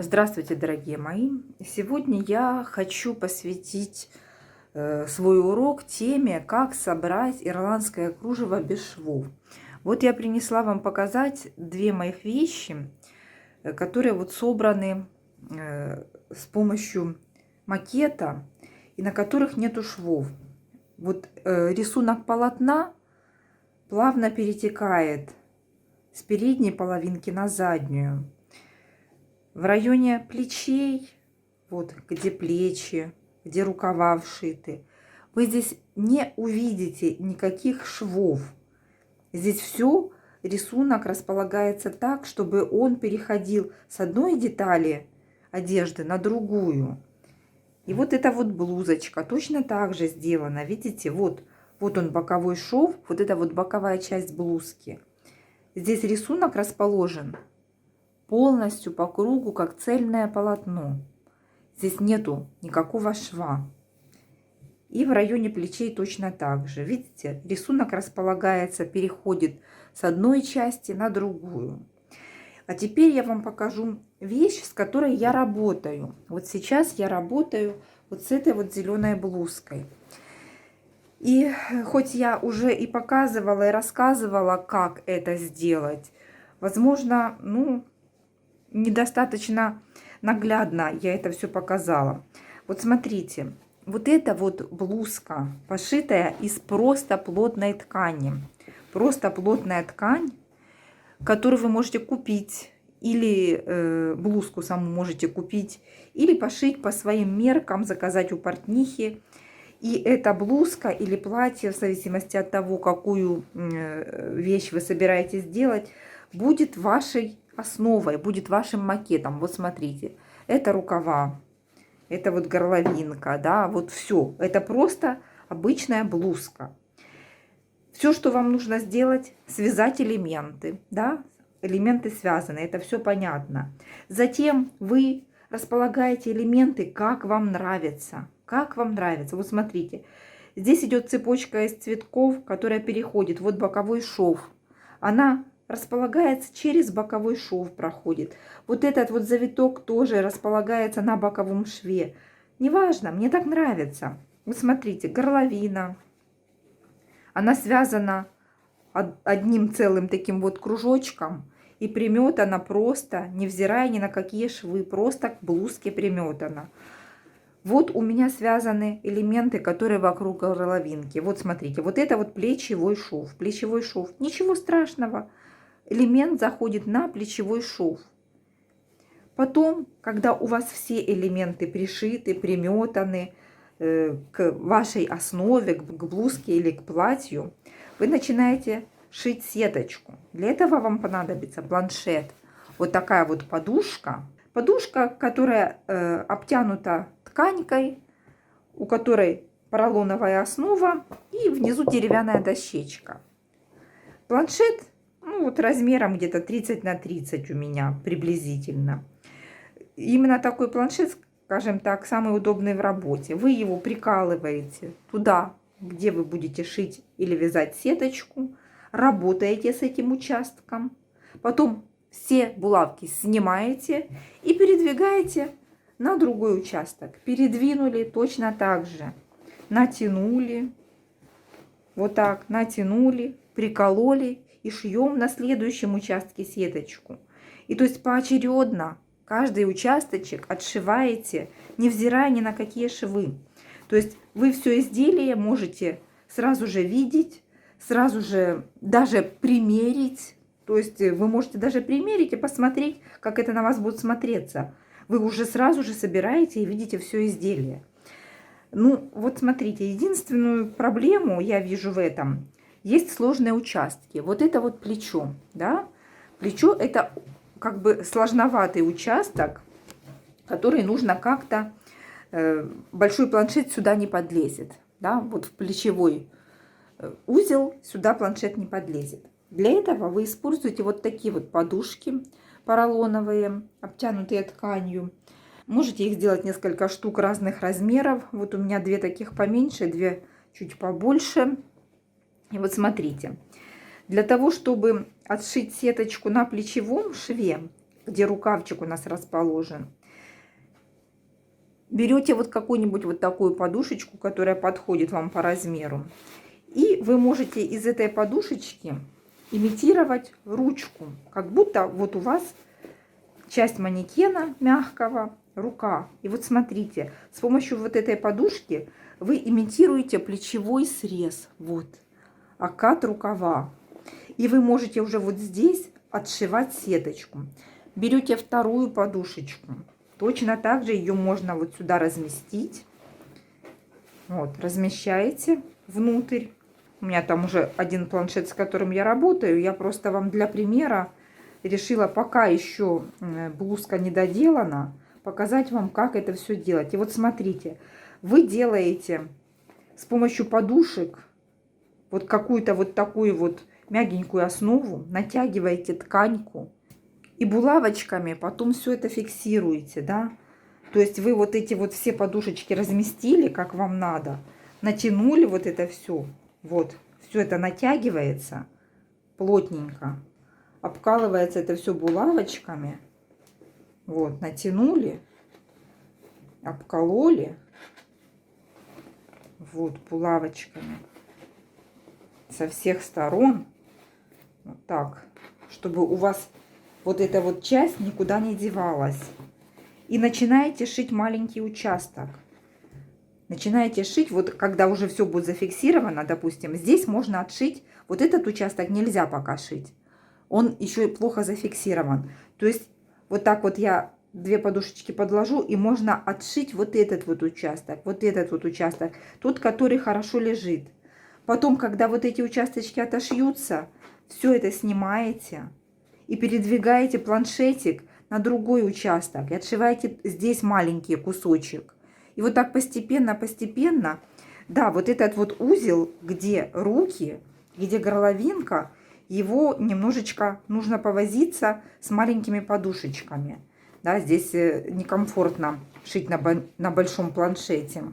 Здравствуйте, дорогие мои! Сегодня я хочу посвятить свой урок теме, как собрать ирландское кружево без швов. Вот я принесла вам показать две моих вещи, которые вот собраны с помощью макета и на которых нету швов. Вот рисунок полотна плавно перетекает с передней половинки на заднюю. В районе плечей, вот где плечи, где рукава вшиты, вы здесь не увидите никаких швов. Здесь все, рисунок располагается так, чтобы он переходил с одной детали одежды на другую. И вот эта вот блузочка точно так же сделана. Видите, вот он боковой шов, вот это вот боковая часть блузки. Здесь рисунок расположен полностью по кругу, как цельное полотно. Здесь нету никакого шва. И в районе плечей точно так же. Видите, рисунок располагается, переходит с одной части на другую. А теперь я вам покажу вещь, с которой я работаю. Вот сейчас я работаю вот с этой вот зеленой блузкой. И хоть я уже и показывала, и рассказывала, как это сделать, возможно, недостаточно наглядно я это все показала. Вот смотрите, вот эта вот блузка, пошитая из просто плотной ткани. Просто плотная ткань, которую вы можете купить, или блузку саму можете купить, или пошить по своим меркам, заказать у портнихи. И эта блузка или платье, в зависимости от того, какую вещь вы собираетесь делать, будет вашей основой, будет вашим макетом. Вот смотрите, это рукава, это вот горловинка, да, вот все. Это просто обычная блузка. Все, что вам нужно сделать, связать элементы, да, элементы связаны, это все понятно. Затем вы располагаете элементы, как вам нравится. Как вам нравится. Вот смотрите, здесь идет цепочка из цветков, которая переходит. Вот боковой шов. Она располагается через боковой шов, проходит. Вот этот вот завиток тоже располагается на боковом шве. Неважно, мне так нравится. Вот смотрите, горловина. Она связана одним целым таким вот кружочком и приметана просто, невзирая ни на какие швы, просто к блузке приметана. Вот у меня связаны элементы, которые вокруг горловинки. Вот смотрите, вот это вот плечевой шов. Плечевой шов. Ничего страшного. Элемент заходит на плечевой шов. Потом, когда у вас все элементы пришиты, приметаны к вашей основе, к блузке или к платью, вы начинаете шить сеточку. Для этого вам понадобится планшет. Вот такая вот подушка. Подушка, которая обтянута тканькой, у которой поролоновая основа и внизу деревянная дощечка. Планшет, вот размером где-то 30 на 30 у меня приблизительно. Именно такой планшет, скажем так, самый удобный в работе. Вы его прикалываете туда, где вы будете шить или вязать сеточку, работаете с этим участком, потом все булавки снимаете и передвигаете на другой участок. Передвинули точно так же. Натянули. Вот так натянули, прикололи и шьем на следующем участке сеточку. И то есть поочередно каждый участочек отшиваете, невзирая ни на какие швы. То есть вы все изделие можете сразу же видеть, сразу же даже примерить. То есть вы можете даже примерить и посмотреть, как это на вас будет смотреться. Вы уже сразу же собираете и видите все изделие. Вот смотрите, единственную проблему я вижу в этом. Есть сложные участки. Вот это вот плечо, да? Плечо – это как бы сложноватый участок, который нужно как-то… большой планшет сюда не подлезет. Да? Вот в плечевой узел сюда планшет не подлезет. Для этого вы используете вот такие вот подушки поролоновые, обтянутые тканью. Можете их сделать несколько штук разных размеров. Вот у меня две таких поменьше, две чуть побольше. И вот смотрите. Для того, чтобы отшить сеточку на плечевом шве, где рукавчик у нас расположен. Берете вот какую-нибудь вот такую подушечку, которая подходит вам по размеру. И вы можете из этой подушечки имитировать ручку, как будто вот у вас часть манекена мягкого, рука. И вот смотрите, с помощью вот этой подушки вы имитируете плечевой срез, вот, окат рукава. И вы можете уже вот здесь отшивать сеточку. Берете вторую подушечку. Точно так же ее можно вот сюда разместить. Вот, размещаете внутрь. У меня там уже один планшет, с которым я работаю. Я просто вам для примера решила, пока еще блузка не доделана, показать вам, как это все делать. И вот смотрите, вы делаете с помощью подушек вот какую-то вот такую вот мягенькую основу, натягиваете тканьку и булавочками потом все это фиксируете, да. То есть вы вот эти вот все подушечки разместили, как вам надо, натянули вот это все, вот, все это натягивается плотненько, обкалывается это все булавочками, вот, натянули, обкололи, вот, булавочками со всех сторон, вот так, чтобы у вас вот эта вот часть никуда не девалась. И начинаете шить маленький участок. Начинаете шить, вот когда уже все будет зафиксировано, допустим, здесь можно отшить, вот этот участок нельзя пока шить. Он еще плохо зафиксирован. То есть вот так вот я две подушечки подложу, и можно отшить вот этот вот участок, тот, который хорошо лежит. Потом, когда вот эти участочки отошьются, все это снимаете и передвигаете планшетик на другой участок и отшиваете здесь маленький кусочек. И вот так постепенно, да, вот этот вот узел, где руки, где горловинка, его немножечко нужно повозиться с маленькими подушечками. Да, здесь некомфортно шить на большом планшете.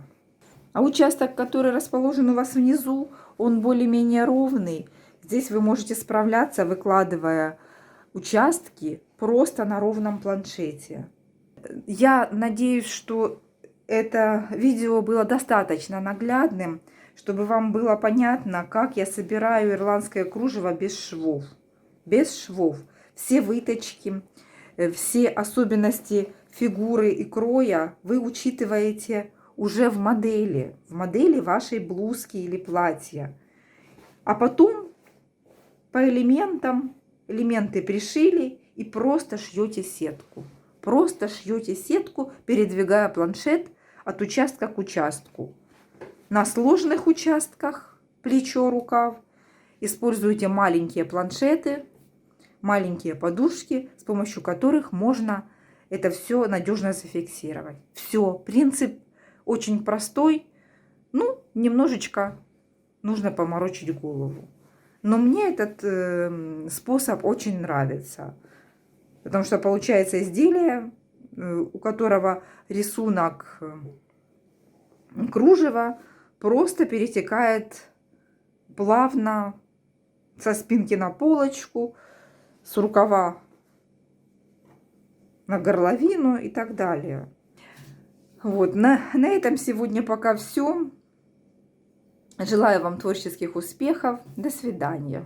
А участок, который расположен у вас внизу, он более-менее ровный. Здесь вы можете справляться, выкладывая участки просто на ровном планшете. Я надеюсь, что это видео было достаточно наглядным, чтобы вам было понятно, как я собираю ирландское кружево без швов. Без швов. Все выточки, все особенности фигуры и кроя вы учитываете уже в модели вашей блузки или платья. А потом по элементам, элементы пришили и просто шьете сетку. Просто шьете сетку, передвигая планшет от участка к участку. На сложных участках, плечо, рукав, используйте маленькие планшеты, маленькие подушки, с помощью которых можно это все надежно зафиксировать. Все, принцип очень простой, ну, немножечко нужно поморочить голову. Но мне этот способ очень нравится, потому что получается изделие, у которого рисунок кружева просто перетекает плавно со спинки на полочку, с рукава на горловину и так далее. Вот, на этом сегодня пока все. Желаю вам творческих успехов. До свидания.